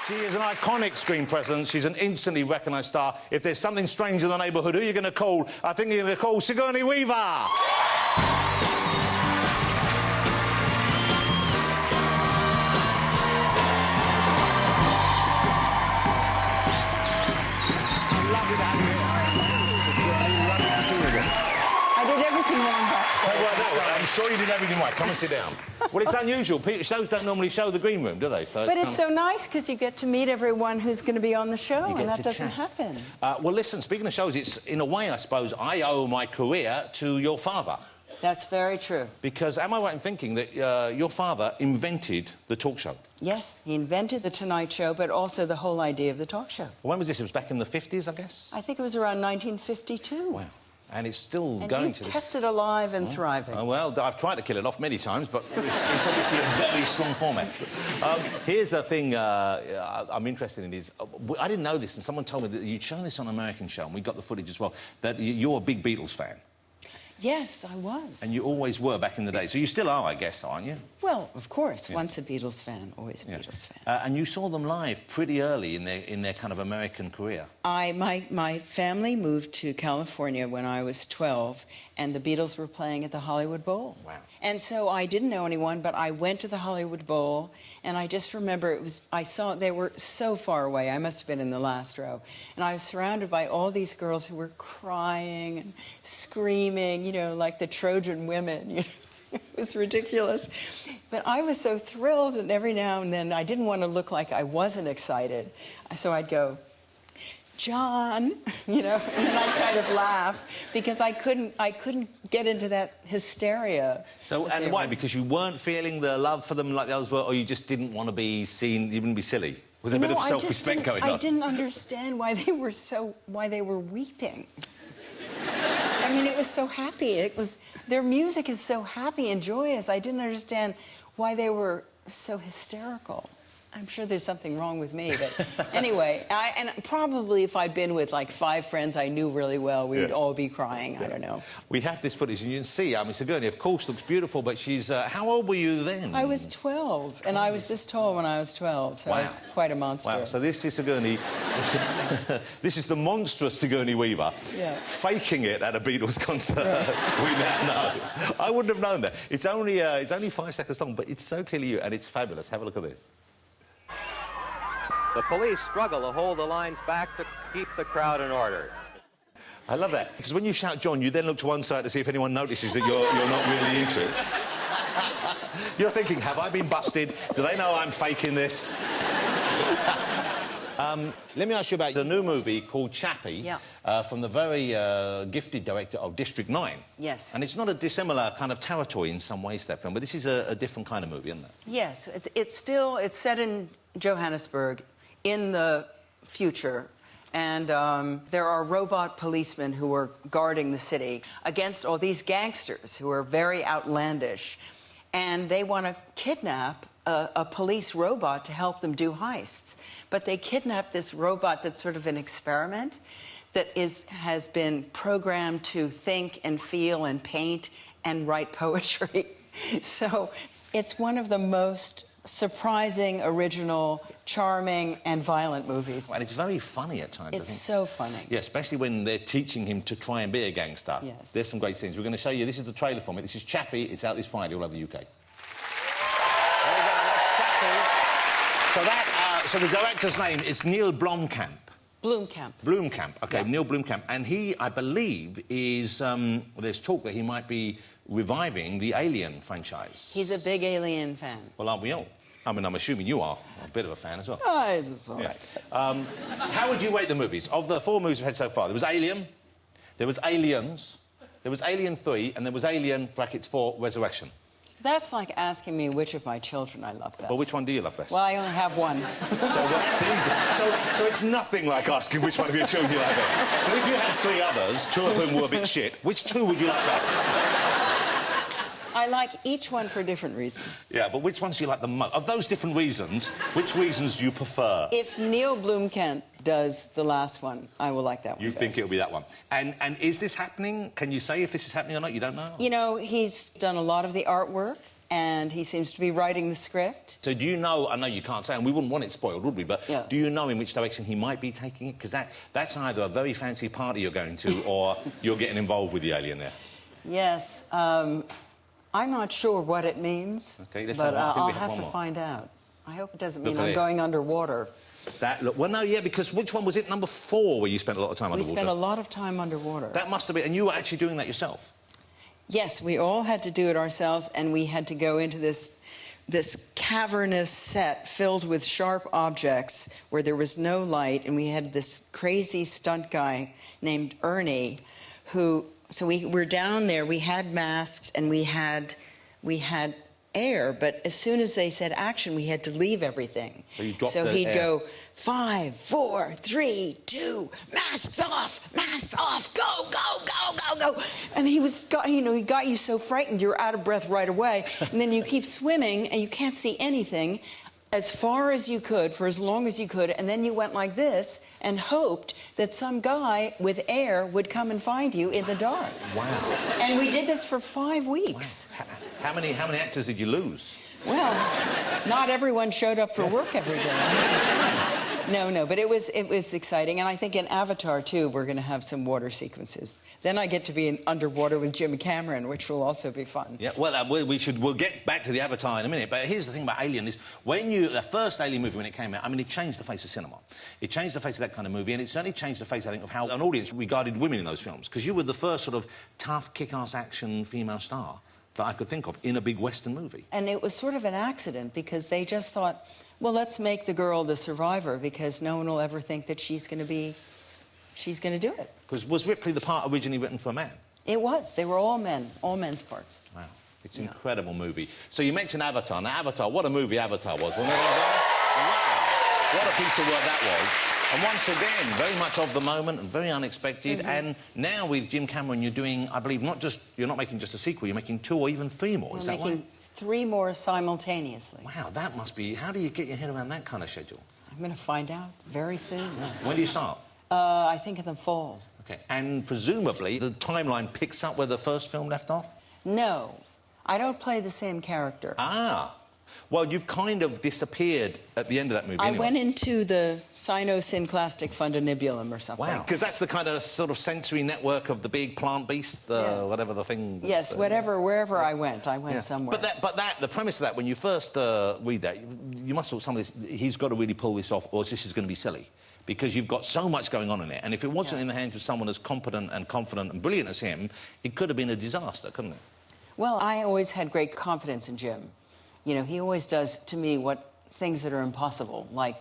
She is an iconic screen presence. She's an instantly recognised star. If there's something strange in the neighbourhood, who are you going to call? I think you're going to call Sigourney Weaver. I did everything wrong backstage. Well, no, I'm sure you did everything right. Come and sit down. Well, it's unusual. Shows don't normally show the green room, do they? So but it's so nice because you get to meet everyone who's going to be on the show, and that doesn't happen. Well, listen, speaking of shows, it's, in a way, I suppose, I owe my career to your father. That's very true. Because am I right in thinking that your father invented the talk show? Yes, he invented The Tonight Show, but also the whole idea of the talk show. When was this? It was back in the 50s, I guess? I think it was around 1952. Wow. And it's still and going you've to this... kept it alive and thriving. Well, I've tried to kill it off many times, but it's obviously a very strong format. Here's the thing I'm interested in is... I didn't know this, and someone told me that you'd shown this on an American show, and we got the footage as well, that you're a big Beatles fan. Yes, I was. And you always were back in the day. So you still are, I guess, aren't you? Well, of course. Yeah. Once a Beatles fan, always a Beatles fan. And you saw them live pretty early in their kind of American career. My family moved to California when I was 12, and the Beatles were playing at the Hollywood Bowl. Wow. And so I didn't know anyone, but I went to the Hollywood Bowl, and I just remember I saw they were so far away. I must have been in the last row. And I was surrounded by all these girls who were crying and screaming, you know, like the Trojan women. You know? It was ridiculous. But I was so thrilled, and every now and then I didn't want to look like I wasn't excited. So I'd go, John, you know, and then I'd kind of laugh because I couldn't get into that hysteria. So, and why? Because you weren't feeling the love for them like the others were, or you just didn't want to be seen, you didn't be silly? Was there a bit of self-respect going on? I didn't understand why they were weeping. I mean, it was so happy. Their music is so happy and joyous. I didn't understand why they were so hysterical. I'm sure there's something wrong with me, but anyway, and probably if I'd been with like 5 friends I knew really well, we would all be crying. I don't know. We have this footage, and you can see, I mean, Sigourney, of course, looks beautiful, but she's... how old were you then? I was 12, and I was this tall when I was 12, so I was quite a monster. Wow, so this is Sigourney... this is the monstrous Sigourney Weaver, faking it at a Beatles concert. We now know. I wouldn't have known that. It's only 5 seconds long, but it's so clearly you, and it's fabulous. Have a look at this. The police struggle to hold the lines back to keep the crowd in order. I love that, because when you shout John, you then look to one side to see if anyone notices that you're not really into it. You're thinking, have I been busted? Do they know I'm faking this? Let me ask you about the new movie called Chappie, from the very gifted director of District 9. Yes. And it's not a dissimilar kind of territory in some ways, that film, but this is a different kind of movie, isn't it? Yes, it's set in Johannesburg in the future, and there are robot policemen who are guarding the city against all these gangsters who are very outlandish, and they want to kidnap a police robot to help them do heists. But they kidnap this robot that's sort of an experiment that has been programmed to think and feel and paint and write poetry. So it's one of the most surprising, original, charming, and violent movies. And it's very funny at times, I think. It's so funny. Yeah, especially when they're teaching him to try and be a gangster. Yes. There's some great scenes. We're going to show you, this is the trailer from it. This is Chappie. It's out this Friday all over the UK. So the director's name is Neil Blomkamp. Blomkamp. OK, yeah. Neil Blomkamp. And he, I believe, is... there's talk that he might be reviving the Alien franchise. He's a big Alien fan. Well, aren't we all? I mean, I'm assuming you are a bit of a fan as well. Oh, it's all right. How would you rate the movies? Of the 4 movies we've had so far, there was Alien, there was Aliens, there was Alien 3, and there was Alien, brackets 4, Resurrection. That's like asking me which of my children I love best. Well, which one do you love best? Well, I only have one. So that's easy. So it's nothing like asking which one of your children you like best. But if you had 3 others, 2 of whom were a bit shit, which 2 would you like best? I like each one for different reasons. Yeah, but which ones do you like the most? Of those different reasons, which reasons do you prefer? If Neil Blomkamp does the last one, I will like that one. You think it'll be that one. And is this happening? Can you say if this is happening or not? You don't know? You know, he's done a lot of the artwork, and he seems to be writing the script. So do you know, I know you can't say, and we wouldn't want it spoiled, would we? But yeah. Do you know in which direction he might be taking it? Because that's either a very fancy party you're going to or you're getting involved with the alien there. Yes. I'm not sure what it means, okay, but I'll have to find out. I hope it doesn't mean I'm going underwater. Well, no, yeah, because which one was it? Number 4, where you spent a lot of time underwater? We spent a lot of time underwater. That must have been... And you were actually doing that yourself? Yes, we all had to do it ourselves, and we had to go into this cavernous set filled with sharp objects where there was no light, and we had this crazy stunt guy named Ernie who... So we were down there, we had masks, and we had air, but as soon as they said action, we had to leave everything. So you dropped So the he'd air. go, 5, 4, 3, 2, masks off, go, go, go, go, go. And he got you so frightened, you're out of breath right away. And then you keep swimming, and you can't see anything as far as you could, for as long as you could, and then you went like this and hoped that some guy with air would come and find you in the dark. Wow. And we did this for 5 weeks. Wow. How many actors did you lose? Well, not everyone showed up for work every day, I have to say. No, but it was exciting, and I think in Avatar, too, we're going to have some water sequences. Then I get to be underwater with Jim Cameron, which will also be fun. Yeah, well, we'll get back to the Avatar in a minute, but here's the thing about Alien is the first Alien movie, when it came out, I mean, it changed the face of cinema. It changed the face of that kind of movie, and it certainly changed the face, I think, of how an audience regarded women in those films, because you were the first sort of tough, kick-ass action female star that I could think of in a big Western movie. And it was sort of an accident, because they just thought, well, let's make the girl the survivor, because no one will ever think that she's going to do it. Because was Ripley the part originally written for a man? It was. They were all men, all men's parts. Wow. It's an incredible movie. So you mentioned Avatar. Now, Avatar, what a movie Avatar was, wasn't it? Wow. What a piece of work that was. And once again, very much of the moment and very unexpected. Mm-hmm. And now with Jim Cameron, you're doing, I believe, you're not making just a sequel, you're making 2 or even 3 more. Is that right? We're making 3 more simultaneously. Wow, that must be... How do you get your head around that kind of schedule? I'm going to find out very soon. Yeah. When do you start? I think in the fall. OK. And presumably, the timeline picks up where the first film left off? No. I don't play the same character. Ah. Well, you've kind of disappeared at the end of that movie. I anyway. went into the sinosynclastic fundanibulum or something. Wow, because that's the kind of sort of sensory network of the big plant beast, yes. whatever the thing... Yes, wherever I went somewhere. But the premise of that, when you first read that, you must have thought, some of this, he's got to really pull this off, or this is going to be silly. Because you've got so much going on in it, and if it wasn't in the hands of someone as competent and confident and brilliant as him, it could have been a disaster, couldn't it? Well, I always had great confidence in Jim. You know, he always does, to me, things that are impossible, like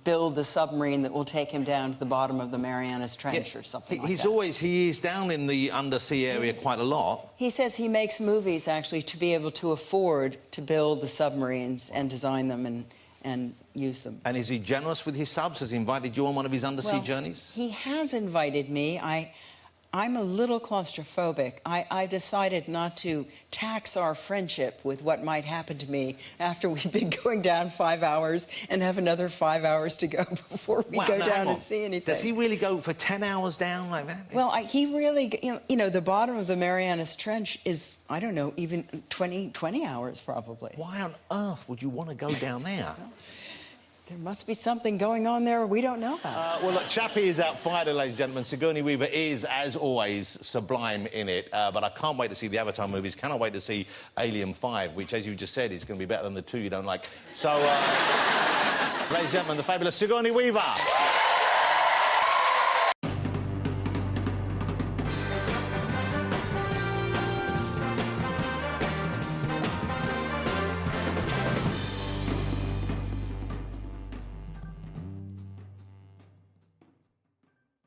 build the submarine that will take him down to the bottom of the Mariana Trench or something like that. He is down in the undersea area quite a lot. He says he makes movies, actually, to be able to afford to build the submarines and design them and use them. And is he generous with his subs? Has he invited you on one of his undersea journeys? He has invited me. I'm a little claustrophobic. I decided not to tax our friendship with what might happen to me after we've been going down 5 hours and have another 5 hours to go before we go down and see anything. Does he really go for 10 hours down like that? Well, he really... You know, the bottom of the Marianas Trench is, I don't know, even 20 hours probably. Why on earth would you want to go down there? There must be something going on there we don't know about. Well, look, Chappie is out Friday, ladies and gentlemen. Sigourney Weaver is, as always, sublime in it. But I can't wait to see the Avatar movies. Cannot wait to see Alien 5, which, as you just said, is going to be better than the 2 you don't like. So, ladies and gentlemen, the fabulous Sigourney Weaver.